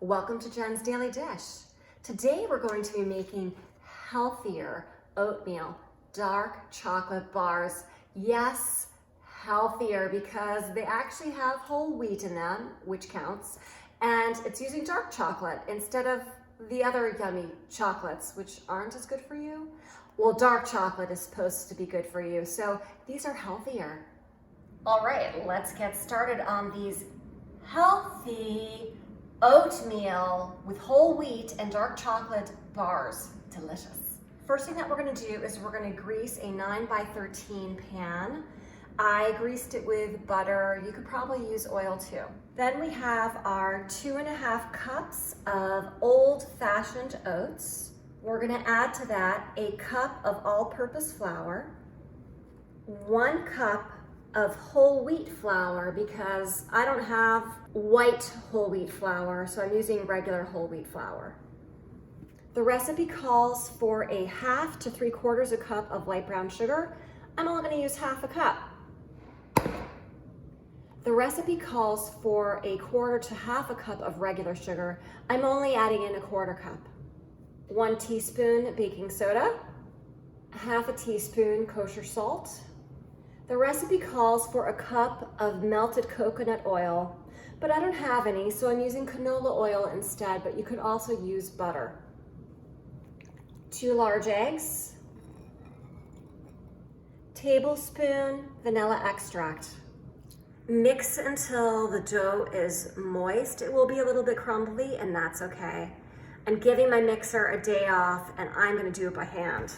Welcome to Jen's Daily Dish. Today we're going to be making healthier oatmeal dark chocolate bars. Yes, healthier because they actually have whole wheat in them, which counts, and it's using dark chocolate instead of the other yummy chocolates, which aren't as good for you. Well, dark chocolate is supposed to be good for you, so these are healthier. All right, let's get started on these healthy oatmeal with whole wheat and dark chocolate bars. Delicious. First thing that we're gonna do is we're gonna grease a 9x13 pan. I greased it with butter. You could probably use oil too. Then we have our 2.5 cups of old-fashioned oats. We're gonna add to that a cup of all-purpose flour, 1 cup of whole wheat flour because I don't have white whole wheat flour, so I'm using regular whole wheat flour. The recipe calls for a 1/2 to 3/4 a cup of light brown sugar. I'm only going to use 1/2 a cup. The recipe calls for a 1/4 to 1/2 a cup of regular sugar. I'm only adding in a 1/4 cup. 1 teaspoon baking soda, 1/2 teaspoon kosher salt. The recipe calls for a cup of melted coconut oil, but I don't have any, so I'm using canola oil instead, but you could also use butter. 2 large eggs, tablespoon vanilla extract. Mix until the dough is moist. It will be a little bit crumbly, and that's okay. I'm giving my mixer a day off, and I'm gonna do it by hand.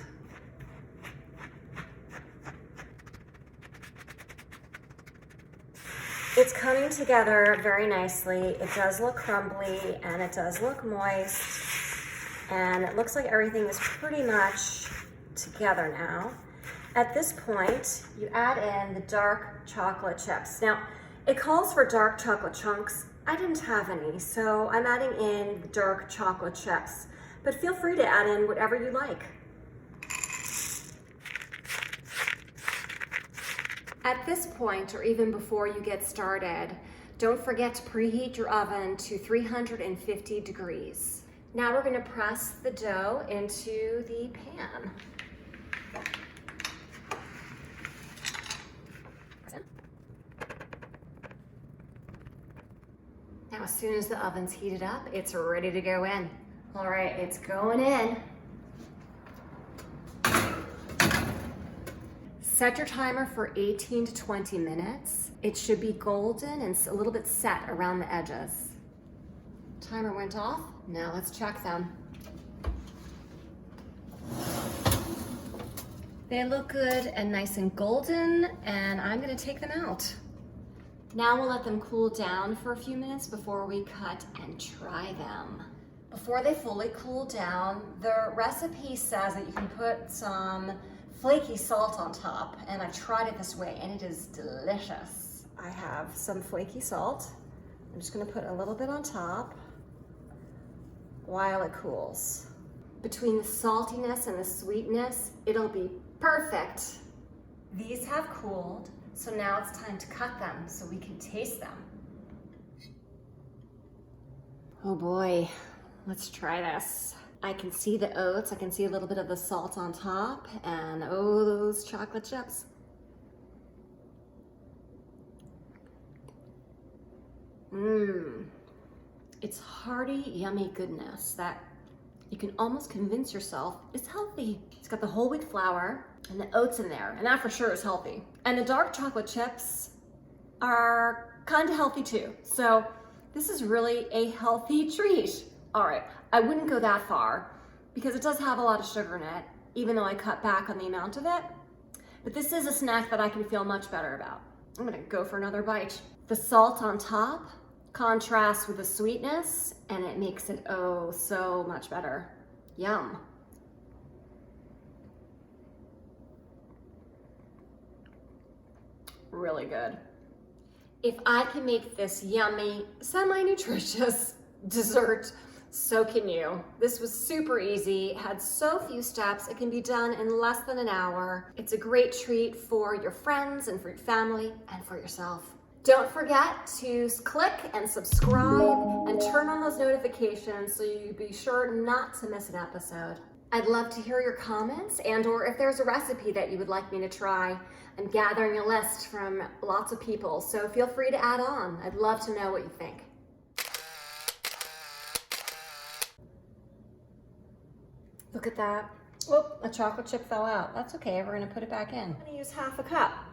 It's coming together very nicely. It does look crumbly and it does look moist, and it looks like everything is pretty much together now. At this point, you add in the dark chocolate chips. Now, it calls for dark chocolate chunks. I didn't have any, so I'm adding in the dark chocolate chips, but feel free to add in whatever you like. At this point, or even before you get started, don't forget to preheat your oven to 350 degrees. Now we're going to press the dough into the pan. Now, as soon as the oven's heated up, it's ready to go in. All right, it's going in. Set your timer for 18 to 20 minutes. It should be golden and a little bit set around the edges. Timer went off. Now let's check them. They look good and nice and golden, and I'm gonna take them out. Now we'll let them cool down for a few minutes before we cut and try them. Before they fully cool down, the recipe says that you can put some flaky salt on top, and I've tried it this way and it is delicious. I have some flaky salt. I'm just gonna put a little bit on top while it cools. Between the saltiness and the sweetness, it'll be perfect. These have cooled, so now it's time to cut them so we can taste them. Oh boy, let's try this. I can see the oats, I can see a little bit of the salt on top, and oh, those chocolate chips. It's hearty, yummy goodness that you can almost convince yourself is healthy. It's got the whole wheat flour and the oats in there, and that for sure is healthy. And the dark chocolate chips are kind of healthy too. So this is really a healthy treat. All right, I wouldn't go that far because it does have a lot of sugar in it, even though I cut back on the amount of it. But this is a snack that I can feel much better about. I'm gonna go for another bite. The salt on top contrasts with the sweetness, and it makes it oh so much better. Yum. Really good. If I can make this yummy, semi-nutritious dessert, so can you. This was super easy, had so few steps. It can be done in less than an hour. It's a great treat for your friends and for your family and for yourself. Don't forget to click and subscribe and turn on those notifications so you be sure not to miss an episode. I'd love to hear your comments or if there's a recipe that you would like me to try. I'm gathering a list from lots of people, so feel free to add on. I'd love to know what you think. Look at that. Oh, a chocolate chip fell out. That's okay, we're gonna put it back in. I'm gonna use half a cup.